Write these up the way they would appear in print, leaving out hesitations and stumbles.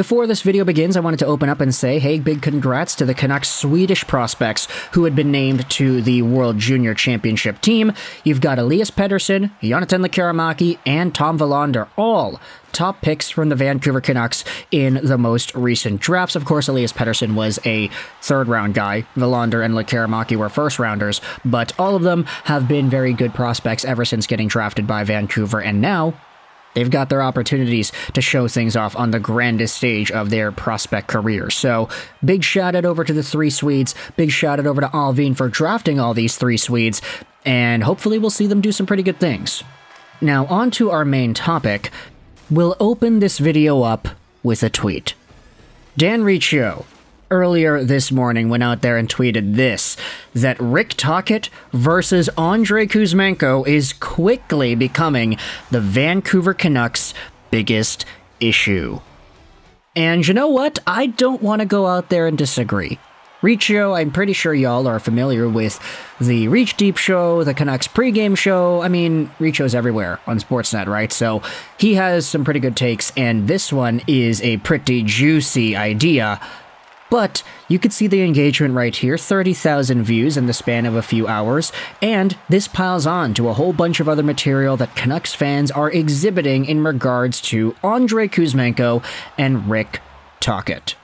Before this video begins, I wanted to open up and say, hey, big congrats to the Canucks Swedish prospects who had been named to the World Junior Championship team. You've got Elias Pettersson, Jonathan Lekkerimäki, and Tom Willander, all top picks from the Vancouver Canucks in the most recent drafts. Of course, Elias Pettersson was a third-round guy. Willander and Lekkerimäki were first-rounders, but all of them have been very good prospects ever since getting drafted by Vancouver, and now they've got their opportunities to show things off on the grandest stage of their prospect career. So, big shout-out over to the three Swedes, big shout-out over to Alvin for drafting all these three Swedes, and hopefully we'll see them do some pretty good things. Now, on to our main topic. We'll open this video up with a tweet. Dan Riccio, earlier this morning, went out there and tweeted this, that Rick Tocchet versus ANDREI Kuzmenko is quickly becoming the Vancouver Canucks' biggest issue. And you know what? I don't want to go out there and disagree. Riccio, I'm pretty sure y'all are familiar with the Reach Deep show, the Canucks pregame show. I mean, Riccio's everywhere on Sportsnet, right? So he has some pretty good takes, and this one is a pretty juicy idea. But you could see the engagement right here, 30,000 views in the span of a few hours, and this piles on to a whole bunch of other material that Canucks fans are exhibiting in regards to ANDREI Kuzmenko and Rick Tocchet.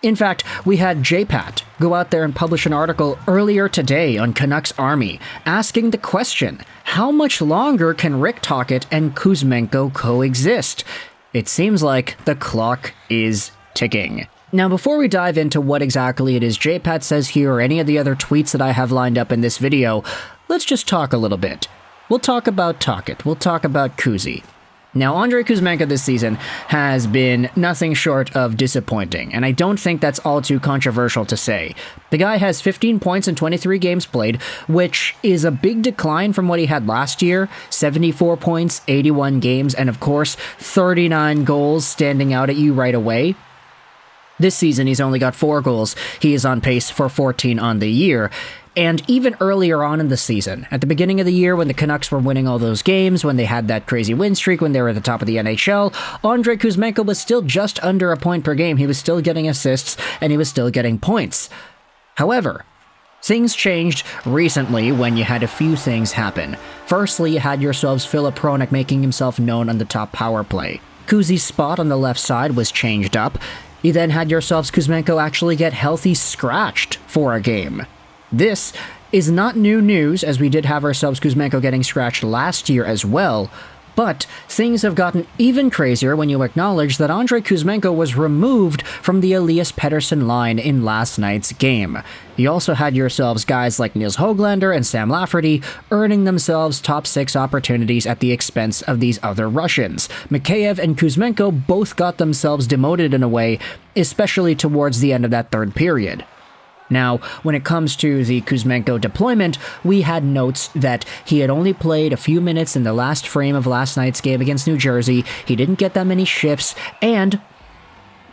In fact, we had JPAT go out there and publish an article earlier today on Canucks Army, asking the question, how much longer can Rick Tocchet and Kuzmenko coexist? It seems like the clock is ticking. Now, before we dive into what exactly it is JPAT says here or any of the other tweets that I have lined up in this video, let's just talk a little bit. We'll talk about Tocchet, we'll talk about Kuzi. Now, ANDREI Kuzmenko this season has been nothing short of disappointing, and I don't think that's all too controversial to say. The guy has 15 points in 23 games played, which is a big decline from what he had last year, 74 points, 81 games, and of course, 39 goals standing out at you right away. This season, he's only got 4 goals. He is on pace for 14 on the year. And even earlier on in the season, at the beginning of the year when the Canucks were winning all those games, when they had that crazy win streak, when they were at the top of the NHL, ANDREI Kuzmenko was still just under a point per game. He was still getting assists, and he was still getting points. However, things changed recently when you had a few things happen. Firstly, you had yourselves Filip Hronek making himself known on the top power play. Kuzi's spot on the left side was changed up. You then had yourselves Kuzmenko actually get healthy scratched for a game. This is not new news, as we did have ourselves Kuzmenko getting scratched last year as well, but things have gotten even crazier when you acknowledge that ANDREI Kuzmenko was removed from the Elias Pettersson line in last night's game. You also had yourselves guys like Nils Höglander and Sam Lafferty earning themselves top 6 opportunities at the expense of these other Russians. Mikheyev and Kuzmenko both got themselves demoted in a way, especially towards the end of that third period. Now, when it comes to the Kuzmenko deployment, we had notes that he had only played a few minutes in the last frame of last night's game against New Jersey, he didn't get that many shifts, and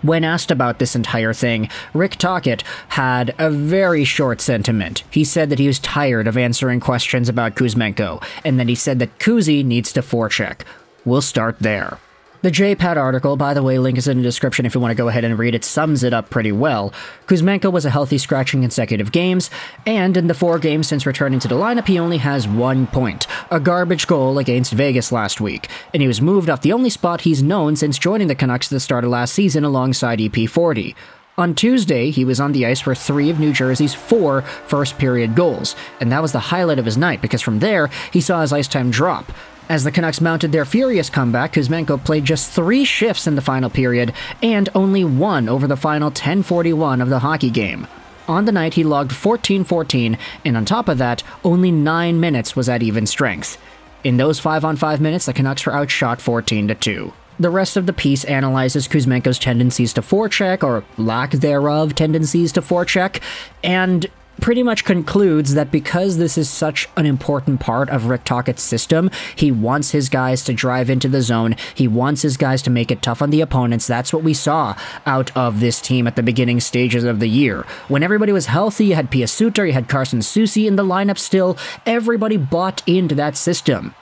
when asked about this entire thing, Rick Tocchet had a very short sentiment. He said that he was tired of answering questions about Kuzmenko, and then he said that Kuzi needs to forecheck. We'll start there. The JPAT article, by the way, link is in the description if you want to go ahead and read it, sums it up pretty well. Kuzmenko was a healthy scratch in consecutive games, and in the 4 games since returning to the lineup, he only has 1 point, a garbage goal against Vegas last week, and he was moved off the only spot he's known since joining the Canucks at the start of last season alongside EP40. On Tuesday, he was on the ice for 3 of New Jersey's 4 first-period goals, and that was the highlight of his night, because from there, he saw his ice time drop. As the Canucks mounted their furious comeback, Kuzmenko played just 3 shifts in the final period, and only 1 over the final 10:41 of the hockey game. On the night, he logged 14-14, and on top of that, only 9 minutes was at even strength. In those 5-on-5 minutes, the Canucks were outshot 14-2. The rest of the piece analyzes Kuzmenko's tendencies to forecheck, or lack thereof tendencies to forecheck, and pretty much concludes that because this is such an important part of Rick Tocchet's system, he wants his guys to drive into the zone, he wants his guys to make it tough on the opponents. That's what we saw out of this team at the beginning stages of the year. When everybody was healthy, you had Pia Suter, you had Carson Soucy in the lineup still, everybody bought into that system.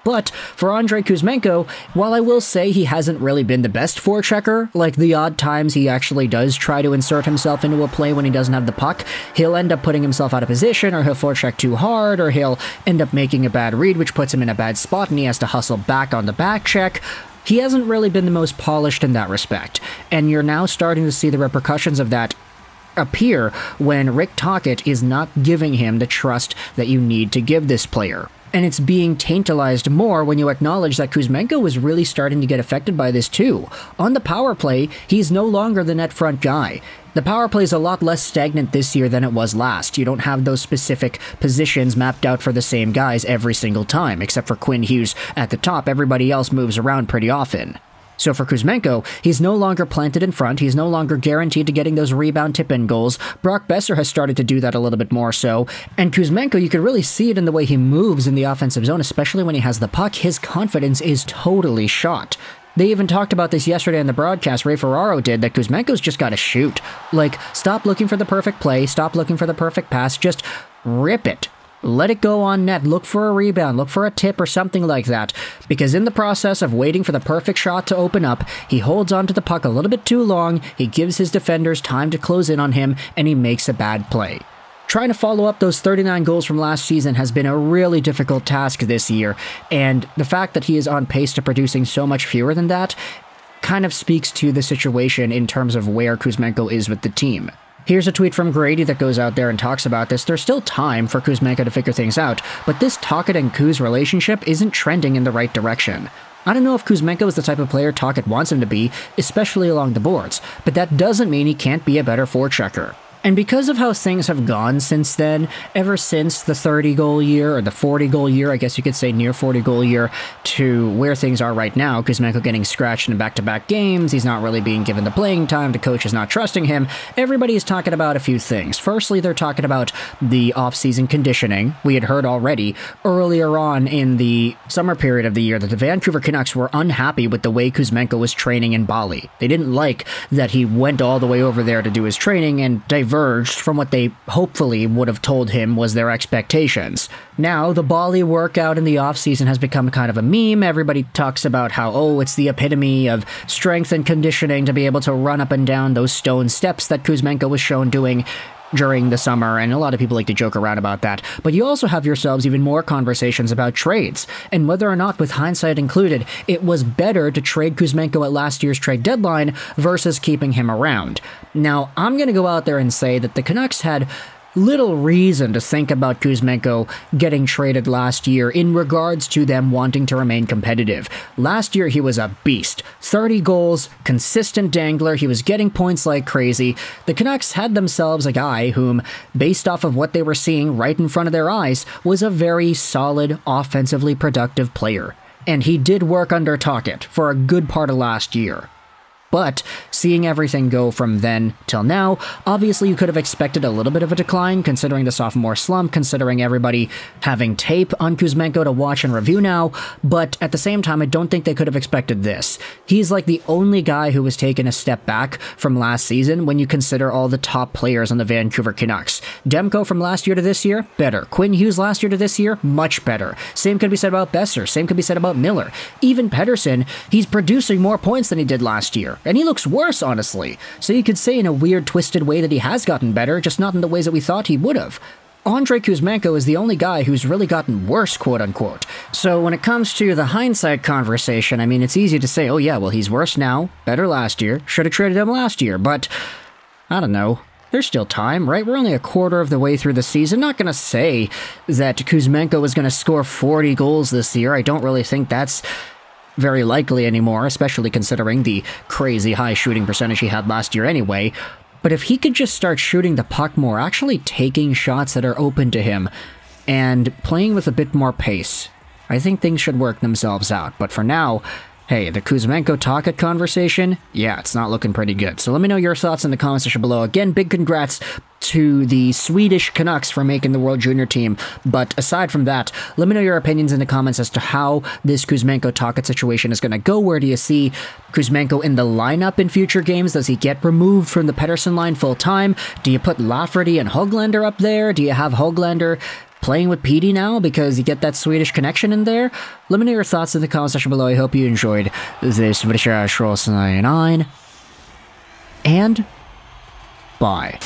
But for ANDREI KUZMENKO, while I will say he hasn't really been the best forechecker, like the odd times he actually does try to insert himself into a play when he doesn't have the puck, he'll end up putting himself out of position, or he'll forecheck too hard, or he'll end up making a bad read, which puts him in a bad spot and he has to hustle back on the back check. He hasn't really been the most polished in that respect, and you're now starting to see the repercussions of that appear when Rick Tocchet is not giving him the trust that you need to give this player. And it's being tantalized more when you acknowledge that Kuzmenko was really starting to get affected by this too. On the power play, he's no longer the net front guy. The power play is a lot less stagnant this year than it was last. You don't have those specific positions mapped out for the same guys every single time, except for Quinn Hughes at the top. Everybody else moves around pretty often. So for Kuzmenko, he's no longer planted in front, he's no longer guaranteed to getting those rebound tip-in goals. Brock Boeser has started to do that a little bit more so, and Kuzmenko, you can really see it in the way he moves in the offensive zone, especially when he has the puck. His confidence is totally shot. They even talked about this yesterday on the broadcast, Ray Ferraro did, that Kuzmenko's just gotta shoot. Like, stop looking for the perfect play, stop looking for the perfect pass, just rip it. Let it go on net, look for a rebound, look for a tip or something like that, because in the process of waiting for the perfect shot to open up, he holds onto the puck a little bit too long, he gives his defenders time to close in on him, and he makes a bad play. Trying to follow up those 39 goals from last season has been a really difficult task this year, and the fact that he is on pace to producing so much fewer than that kind of speaks to the situation in terms of where Kuzmenko is with the team. Here's a tweet from Grady that goes out there and talks about this. There's still time for Kuzmenko to figure things out, but this Tocchet and Kuz relationship isn't trending in the right direction. I don't know if Kuzmenko is the type of player Tocchet wants him to be, especially along the boards, but that doesn't mean he can't be a better forechecker. And because of how things have gone since then, ever since the 30-goal year, or the 40-goal year, I guess you could say near 40-goal year, to where things are right now, Kuzmenko getting scratched in back-to-back games, he's not really being given the playing time, the coach is not trusting him, everybody is talking about a few things. Firstly, they're talking about the off-season conditioning. We had heard already earlier on in the summer period of the year that the Vancouver Canucks were unhappy with the way Kuzmenko was training in Bali. They didn't like that he went all the way over there to do his training and diverged from what they hopefully would have told him was their expectations. Now, the Bali workout in the offseason has become kind of a meme. Everybody talks about how, oh, it's the epitome of strength and conditioning to be able to run up and down those stone steps that Kuzmenko was shown doing during the summer, and a lot of people like to joke around about that. But you also have yourselves even more conversations about trades, and whether or not, with hindsight included, it was better to trade Kuzmenko at last year's trade deadline versus keeping him around. Now, I'm going to go out there and say that the Canucks had little reason to think about Kuzmenko getting traded last year in regards to them wanting to remain competitive. Last year, he was a beast. 30 goals, consistent dangler, he was getting points like crazy. The Canucks had themselves a guy whom, based off of what they were seeing right in front of their eyes, was a very solid, offensively productive player. And he did work under Tocchet for a good part of last year. But seeing everything go from then till now, obviously you could have expected a little bit of a decline considering the sophomore slump, considering everybody having tape on Kuzmenko to watch and review now, but at the same time I don't think they could have expected this. He's like the only guy who was taken a step back from last season when you consider all the top players on the Vancouver Canucks. Demko from last year to this year, better. Quinn Hughes last year to this year, much better. Same could be said about Boeser, same could be said about Miller. Even Pettersson, he's producing more points than he did last year. And he looks worse, honestly. So you could say in a weird, twisted way that he has gotten better, just not in the ways that we thought he would have. ANDREI KUZMENKO is the only guy who's really gotten worse, quote-unquote. So when it comes to the hindsight conversation, I mean, it's easy to say, oh yeah, well, he's worse now, better last year, should have traded him last year, but I don't know. There's still time, right? We're only a quarter of the way through the season. Not going to say that Kuzmenko is going to score 40 goals this year. I don't really think that's very likely anymore, especially considering the crazy high shooting percentage he had last year anyway. But if he could just start shooting the puck more, actually taking shots that are open to him, and playing with a bit more pace, I think things should work themselves out. But for now, hey, the Kuzmenko-Tocchet conversation, yeah, it's not looking pretty good. So let me know your thoughts in the comment section below. Again, big congrats to the Swedish Canucks for making the World Junior team. But aside from that, let me know your opinions in the comments as to how this Kuzmenko-Tocchet situation is going to go. Where do you see Kuzmenko in the lineup in future games? Does he get removed from the Pettersson line full time? Do you put Lafferty and Höglander up there? Do you have Höglander playing with PD now because you get that Swedish connection in there? Let me know your thoughts in the comment section below. I hope you enjoyed this video. And bye.